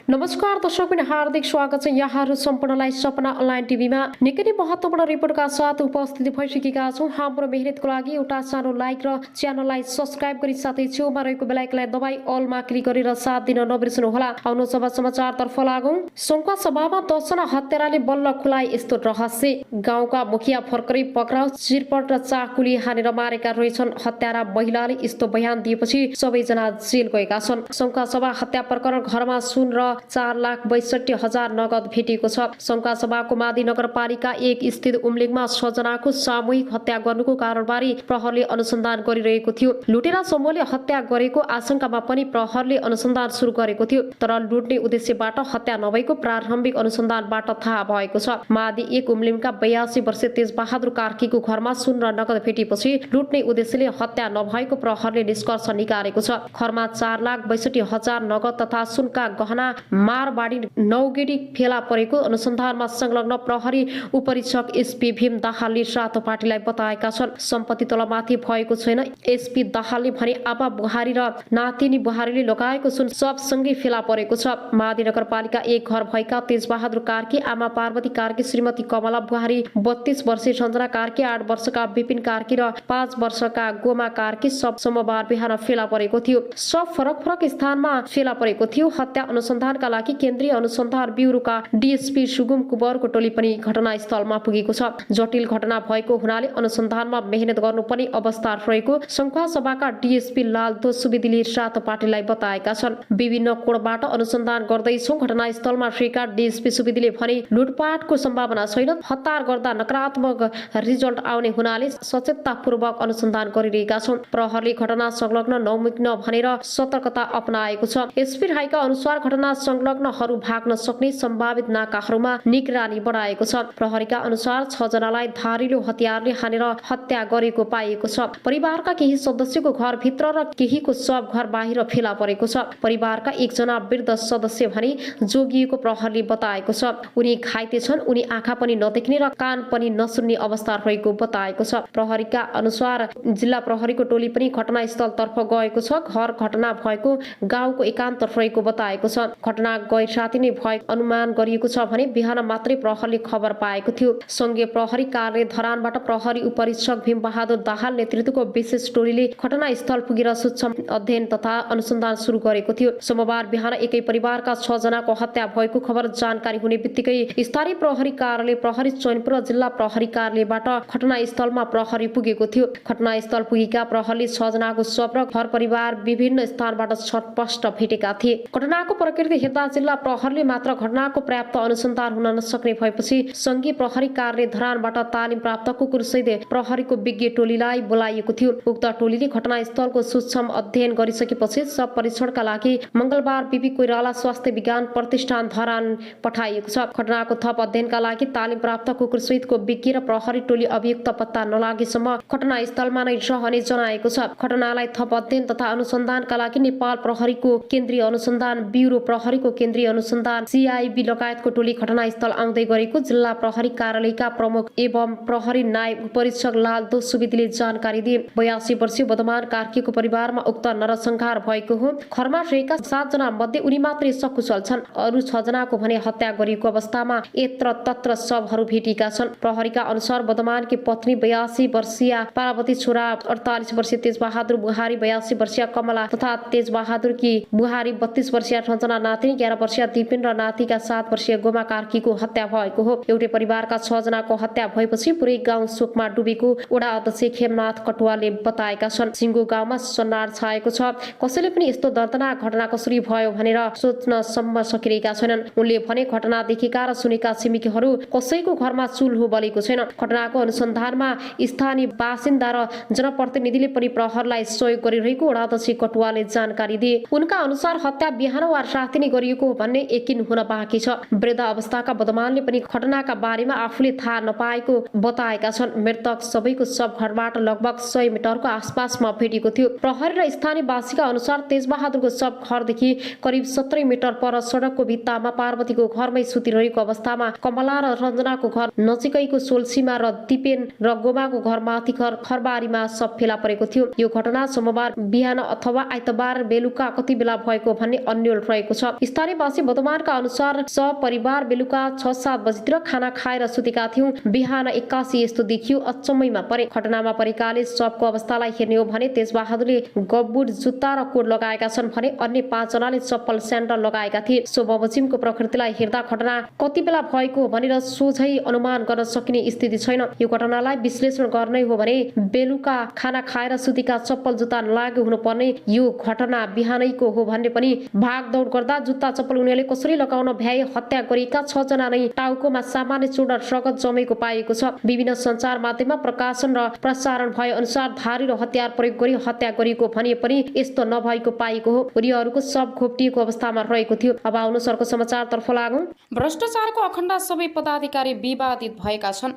नमस्कार दर्शक पनि हार्दिक स्वागत छ यहाँहरू सम्पूर्णलाई सपना अनलाइन टिभीमा निकै नै महत्त्वपूर्ण रिपोर्टका साथ उपस्थित भइसकेका छौँ। हाम्रो मेहनतको लागि एउटा सानो लाइक र च्यानललाई सब्स्क्राइब गरी साथै छेउमा रहेको बेल आइकनलाई दबाई अलमा क्लिक गरेर साथ दिन नबिर्सनु होला। आउनु सभा समाचारतर्फ लागौँ। सङ्खुवा सभामा 10 जना हत्याराले बल्ल खुलाए यस्तो रहस्य। गाउँका मुखिया भर्खरै पक्राउ, चिरपट र चाकुले हानेर मारेका रहेछन्। हत्यारा महिलाले यस्तो बयान दिएपछि सबैजना जेल गएका छन्। सङ्खुवा सभा हत्या प्रकरण घरमा सुन र 4,62,000 नगद भेटिएको छ। सङ्खुवा सभाको मादी नगरपालिका 1 स्थित उम्लिङमा 6 जनाको सामूहिक हत्या गर्नुको कारणबारे प्रहरले अनुसन्धान गरिरहेको थियो। लुटेरा समूहले हत्या गरेको आशंकामा पनि प्रहरले अनुसन्धान सुरु गरेको थियो, तर लुट्ने उद्देश्यबाट हत्या नभएको प्रारम्भिक अनुसन्धानबाट थाहा भएको छ। मादी 1 उम्लिङका 82 वर्षीय तेजबहादुर कार्कीको घरमा सुन र नगद भेटेपछि लुट्ने उद्देश्यले हत्या नभएको प्रहरले निष्कर्ष निकालेको छ। घरमा 4,62,000 नगद तथा सुनका गहना मारवाडी नौगेडी फेला परेको अनुसन्धानमा संलग्न प्रहरी उपरीक्षक एसपी भीम दाहालले रातो पार्टीलाई बताएका छन्। सम्पत्ति तलमाथि भएको छैन। एसपी दाहालले भने आमा बुहारी र नातिनी बुहारीले लगाएको सुन सबसँगै फेला परेको छ। मादी नगरपालिका 1 घर भएका तेजबहादुर कार्की, आमा पार्वती कार्की, श्रीमती कमला बुहारी, 32 वर्षीय सञ्जना कार्की, 8 वर्षका विपिन कार्की र 5 वर्षका गोमा कार्की सब सोमबार बिहान फेला परेको थियो। सब फरक फरक स्थानमा फेला परेको थियो। हत्या अनुसन्धानका लागि केन्द्रीय अनुसन्धान ब्युरोका डीएसपी सुगुम कुबरको टोली पनि घटनास्थलमा पुगेको छ। जटिल घटना भएको हुनाले अनुसन्धानमा मेहनत गर्नुपर्ने अवस्था रहेको सङ्खुवा सभाका डीएसपी लालदो सुवेदीले रातो पार्टीलाई बताएका छन्। विभिन्न कोणबाट अनुसन्धान गर्दैछौँ। घटनास्थलमा रहेका डीएसपी सुवेदीले भने लुटपाटको सम्भावना छैन। हतार गर्दा नकारात्मक रिजल्ट आउने हुनाले सचेततापूर्वक अनुसन्धान गरिरहेका छौँ। प्रहरले घटना संलग्न नौमिग्न भनेर सतर्कता अपनाएको छ। एसपी राईका अनुसार घटना संलग्नहरू भाग्न सक्ने सम्भावित नाकाहरूमा निगरानी बढाएको छ। प्रहरीका अनुसार 6 जनालाई धारिलो हतियारले हानेर हत्या गरेको पाइएको छ। परिवारका केही सदस्यको घरभित्र र केहीको शव घर बाहिर फेला परेको छ। परिवारका 1 जना वृद्ध सदस्य भने जोगिएको प्रहरले बताएको छ। उनी घाइते छन्। उनी आँखा पनि नदेख्ने र कान पनि नसुन्ने अवस्था रहेको बताएको छ। प्रहरीका अनुसार जिल्ला प्रहरीको टोली पनि घटनास्थलतर्फ गएको छ। घर घटना भएको गाउँको एकान्त रहेको बताएको छ। घटना गैर राति नै भएको अनुमान गरिएको छ भने बिहान मात्रै प्रहरले खबर पाएको थियो। संघीय प्रहरी कार्यालय धरानबाट प्रहरी उपरीक्षक भीम बहादुर दाहाल नेतृत्वको विशेष टोलीले घटनास्थल पुगेर सूक्ष्म अध्ययन तथा अनुसन्धान सुरु गरेको थियो। सोमबार बिहान एकै परिवारका 6 जनाको हत्या भएको खबर जानकारी हुने बित्तिकै स्थानीय प्रहरी कार्यालय, प्रहरी चैनपुर र जिल्ला प्रहरी कार्यालयबाट घटनास्थलमा प्रहरी पुगेको थियो। घटनास्थल पुगेका प्रहरीले 6 जनाको शव र घर परिवार विभिन्न स्थानबाट छटपस्ट भेटेका थिए। घटनाको प्रकृति हेर्दा जिल्ला प्रहरीले मात्र घटनाको पर्याप्त अनुसन्धान हुन नसक्ने भएपछि संघीय प्रहरी कार्यालय धरानबाट तालिम प्राप्त कुकुरसहित प्रहरीको विज्ञ टोलीलाई बोलाइएको थियो। उक्त टोलीले घटनास्थलको सूक्ष्म अध्ययन गरिसकेपछि शव परीक्षणका लागि मंगलबार बीबी कोइराला स्वास्थ्य विज्ञान प्रतिष्ठान धरान पठाइएको छ। घटनाको थप अध्ययनका लागि तालिम प्राप्त कुकुरसहितको विज्ञ र प्रहरी टोली अभियुक्त पत्ता नलागेसम्म घटनास्थलमा नै रहने जनाएको छ। घटनालाई थप अध्ययन तथा अनुसन्धानका लागि नेपाल प्रहरीको केन्द्रीय अनुसन्धान ब्युरो, प्रहरीको केन्द्रीय अनुसन्धान सीआईबी लगायतको टोली घटनास्थल आउँदै गरेको जिल्ला प्रहरी कार्यालयका प्रमुख एवं प्रहरी नायब उपरीक्षक लालदो सुवेदीले जानकारी दिए। 82 वर्षीय बदमान कार्कीको परिवारमा उक्त नरसंहार भएको हो। घरमा रहेका 7 जना मध्ये उनी मात्रै सकुशल छन्। अरू 6 जनाको भने हत्या गरिएको अवस्थामा यत्र तत्र शवहरू भेटिएका छन्। प्रहरीका अनुसार बदमानकी पत्नी 82 वर्षीय पार्वती, छोरा 48 वर्षीय तेजबहादुर बुहारी, 82 वर्षीय कमला तथा तेजबहादुरकी बुहारी, 32 वर्षीय सञ्जना नातिनी, 11 वर्षीय दिपिन र नातिका 7 वर्षीय गोमा कार्कीको हत्या भएको हो। एउटै परिवारका 6 जनाको हत्या भएपछि पुरै गाउँ शोकमा डुबेको वडा अध्यक्ष खेमनाथ कटुवालले बताएका छन्। सिङ्गो गाउँमा सन्नाट छाएको छ। कसैले पनि यस्तो दर्दनाक घटना कसरी भयो भनेर सोच्न सम्म सकिरहेका छैनन्। उनले भने घटना देखेका र सुनेका छिमेकीहरू कसैको घरमा चुल्हो बलेको छैन। घटनाको अनुसन्धानमा स्थानीय बासिन्दा र जनप्रतिनिधिले पनि प्रहरलाई सहयोग गरिरहेको वडा अध्यक्ष कटुवालले जानकारी दिए। उनका अनुसार हत्या बिहान वा राति नै गरिएको हो भन्ने यकिन हुन बाँकी छ। वृद्ध अवस्थाका बदमानले पनि घटनाका बारेमा आफूले थाहा नपाएको बताएका छन्। मृतक सबैको शव घरबाट लगभग 100 मिटरको आसपासमा भेटेको थियो। प्रहरी र स्थानीयवासीका अनुसार तेजबहादुरको शव घरदेखि करिब 17 मिटर पर सडकको भित्तामा पार्वतीको घरमै सुतिरहेको अवस्थामा, कमला र रञ्जनाको घर नजिकैको सोलसीमा र दिपेन र गोमाको घर माथि खरबारीमा शव फेला परेको थियो। यो घटना सोमबार बिहान अथवा आइतबार बेलुका कति बेला भएको भन्ने अन्यल रहेको छ। स्थानीयवासी बुधबारका अनुसार सपरिवार बेलुका 6-7 बजीतिर खाना खाएर सुतेका थियौं। बिहान 81 यस्तो देखियो। अचम्मैमा परे। घटनामा परेकाले शवको अवस्थालाई हेर्ने हो भने तेजबहादुरले गबुट, जुत्ता र कोट लगाएका छन् भने अन्य 5 जनाले चप्पल स्यान्डल लगाएका थिए। सो बमोजिमको प्रकृतिलाई हेर्दा घटना कति बेला भएको हो भनेर सोझै अनुमान गर्न सकिने स्थिति छैन। यो घटनालाई विश्लेषण गर्ने हो भने बेलुका खाना खाएर सुतेका चप्पल जुत्ता लागु हुनुपर्ने यो घटना बिहानैको हो भन्ने पनि भागदौड गर्दा जुत्ता चप्पल उनीहरूले कसरी लगाउन भ्याए। हत्या गरेका 6 जना नै टाउकोमा सामान्य चोट र रगत जमेको पाएको छ। विभिन्न सञ्चार माध्यममा प्रकाशन र प्रसारण भए अनुसार धारी र हतियार प्रयोग गरी हत्या गरिएको भने पनि यस्तो नभएको पाएको हो। उनीहरूको शव घोप्टिएको अवस्थामा रहेको थियो। अब आउनु सरको समाचारतर्फ लागौं। भ्रष्टाचारको अखण्ड सबै पदाधिकारी विवादित भएका छन्।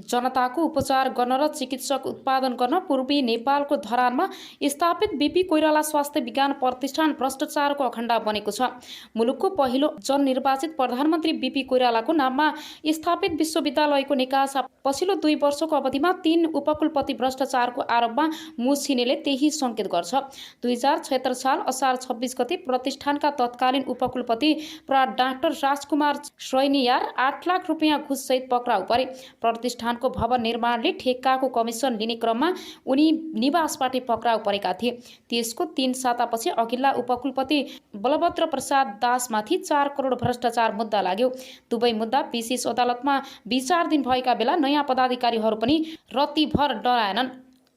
जनताको उपचार गर्न र चिकित्सक उत्पादन गर्न पूर्वी नेपालको धरानमा स्थापित बीपी कोइराला स्वास्थ्य विज्ञान प्रतिष्ठान भ्रष्टाचारको अखण्ड बनेको छ। मुलुकको पहिलो जननिर्वाचित प्रधानमन्त्री बीपी कोइरालाको नाममा स्थापित विश्वविद्यालयको निकासा पछिल्लो 2 वर्षको अवधिमा 3 उपकुलपति भ्रष्टाचारको आरोपमा मुछिनेले त्यही संकेत गर्छ। 2076 साल असार 26 गते प्रतिष्ठानका तत्कालीन उपकुलपति प्रा डाक्टर राजकुमार श्रैनियार 8 लाख रुपियाँ घुससहित पक्राउ परे। प्रतिष्ठानको भवन निर्माणले ठेक्काको कमिसन लिने क्रममा उनी निवासबाट पक्राउ परेका थिए। त्यसको 3 सातापछि अघिल्ला उपकुलपति बलभद्र प्रसाद दासमाथि 4 करोड भ्रष्टाचार मुद्दा लाग्यो। दुवै मुद्दा विशेष अदालतमा विचाराधीन भएका बेला नयाँ पदाधिकारीहरू पनि रत्तिभर डराएनन्,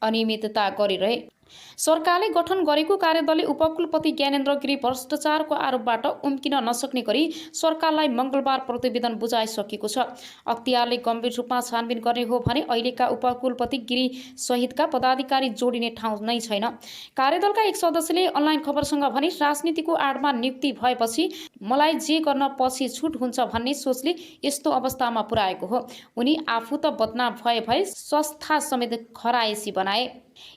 अनियमितता गरिरहे। सरकारले गठन गरेको कार्यदलले उपकुलपति ज्ञानेन्द्र गिरी भ्रष्टाचारको आरोपबाट उम्किन नसक्ने गरी सरकारलाई मंगलबार प्रतिवेदन बुझाइसकेको छ। अख्तियारले गम्भीर रूपमा छानबिन गर्ने हो भने अहिलेका उपकुलपति गिरी सहितका पदाधिकारी जोडिने ठाउँ नै छैन। कार्यदलका एक सदस्यले अनलाइन खबरसँग भने राजनीतिको आडमा नियुक्ति भएपछि मलाई जे गर्न पछि छुट हुन्छ भन्ने सोचले यस्तो अवस्थामा पुर्याएको हो। उनी आफू त बदनाम भए संस्था समेत खराएसी बनाए।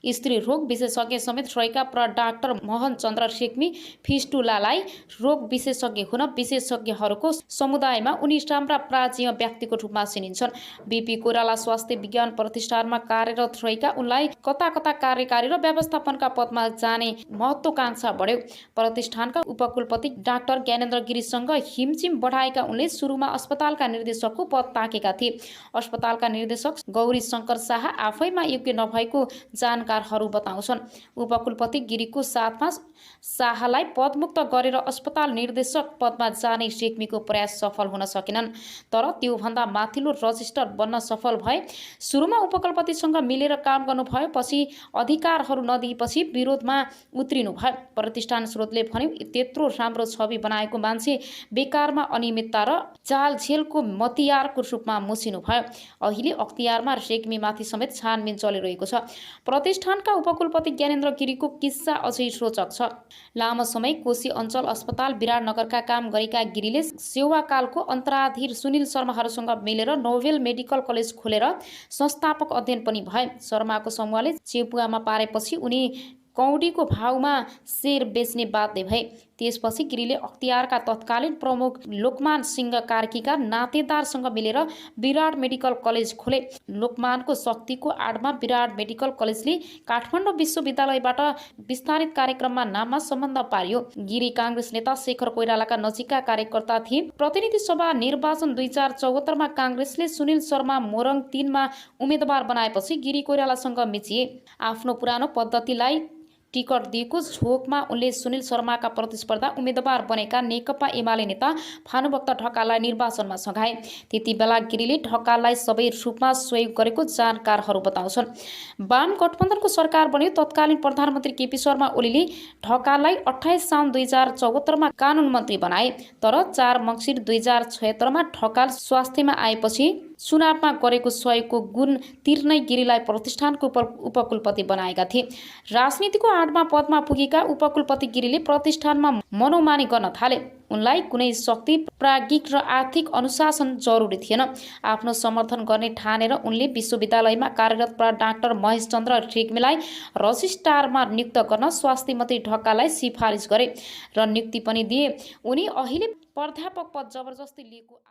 स्त्री रोग विशेषज्ञ समेत रहेका प्र डाक्टर मोहन चन्द्र रेग्मी फिस्टुलालाई रोग विशेषज्ञ हुन विशेषज्ञहरूको समुदायमा उनी राम्रा प्राचीन व्यक्तिको रूपमा चिनिन्छन्। बीपी कोइराला स्वास्थ्य विज्ञान प्रतिष्ठानमा कार्यरत रहेका उनलाई कता कता कार्यकारी र व्यवस्थापनका पदमा जाने महत्त्वाकांक्षा बढ्यो। प्रतिष्ठानका उपकुलपति डाक्टर ज्ञानेन्द्र गिरीसँग हिमचिम बढाएका उनले सुरुमा अस्पतालका निर्देशकको पद ताकेका थिए। अस्पतालका निर्देशक गौरी शङ्कर शाह आफैमा योग्य नभएको जानकारहरू बताउँछन्। उपकुलपति गिरीको साथमा शाहलाई पदमुक्त गरेर अस्पताल निर्देशक पदमा जाने रेग्मीको प्रयास सफल हुन सकेनन्। तर त्योभन्दा माथिल्लो रजिस्टर बन्न सफल भए। सुरुमा उपकुलपतिसँग मिलेर काम गर्नुभयो, पछि अधिकारहरू नदिएपछि विरोधमा उत्रिनु भयो। प्रतिष्ठान स्रोतले भन्यो त्यत्रो राम्रो छवि बनाएको मान्छे बेकारमा अनियमितता र जालझेलको मतियारको रूपमा मुछिनु भयो। अहिले अख्तियारमा रेग्मीमाथि समेत छानबिन चलिरहेको छ। प्रतिष्ठानका उपकुलपति ज्ञानेन्द्र गिरीको किस्सा अझै रोचक छ। लामो समय कोशी अञ्चल अस्पताल विराटनगरका काम गरेका गिरीले सेवाकालको अन्तराधीर सुनिल शर्माहरूसँग मिलेर नोभेल मेडिकल कलेज खोलेर संस्थापक अध्ययन पनि भए। शर्माको समूहले चेपुवामा पारेपछि उनी कौडीको भावमा शेयर बेच्ने बाध्य भए। त्यसपछि गिरीले अख्तियारका तत्कालीन प्रमुख लोकमान सिंह कार्कीका नातेदारसँग मिलेर विराट मेडिकल कलेज खोले। लोकमानको शक्तिको आडमा विराट मेडिकल कलेजले काठमाडौँ विश्वविद्यालयबाट विस्तारित कार्यक्रममा नाममा सम्बन्ध पार्यो। गिरी काङ्ग्रेस नेता शेखर कोइरालाका नजिकका कार्यकर्ता थिए। प्रतिनिधि सभा निर्वाचन 2074 मा काङ्ग्रेसले सुनिल शर्मा मोरङ 3 मा उम्मेदवार बनाएपछि गिरी कोइरालासँग मिचिए। आफ्नो पुरानो पद्धतिलाई टिकट दिएको झोकमा उनले सुनिल शर्माका प्रतिस्पर्धा उम्मेदवार बनेका नेकपा एमाले नेता भानुभक्त ढकाललाई निर्वाचनमा सघाए। त्यति बेला गिरीले ढकाललाई सबै रूपमा सहयोग गरेको जानकारहरू बताउँछन्। वाम गठबन्धनको सरकार बन्यो। तत्कालीन प्रधानमन्त्री केपी शर्मा ओलीले ढकाललाई 28 साउन 2074 मा कानुन मन्त्री बनाए। तर 4 मङ्सिर 2076 मा ढकाल स्वास्थ्यमा आएपछि चुनावमा गरेको सहयोगको गुण तिर्नै गिरीलाई प्रतिष्ठानको उपकुलपति बनाएका थिए। राजनीतिको आडमा पदमा पुगेका उपकुलपति गिरीले प्रतिष्ठानमा मनोमानी गर्न थाले। उनलाई कुनै शक्ति, प्राज्ञिक र आर्थिक अनुशासन जरुरी थिएन। आफ्नो समर्थन गर्ने ठानेर उनले विश्वविद्यालयमा कार्यरत डाक्टर महेश चन्द्र रेग्मीलाई रजिस्ट्रारमा नियुक्त गर्न स्वास्थ्य मन्त्री ढकाललाई सिफारिस गरे र नियुक्ति पनि दिए। उनी अहिले प्राध्यापक पद जबरजस्ती लिएको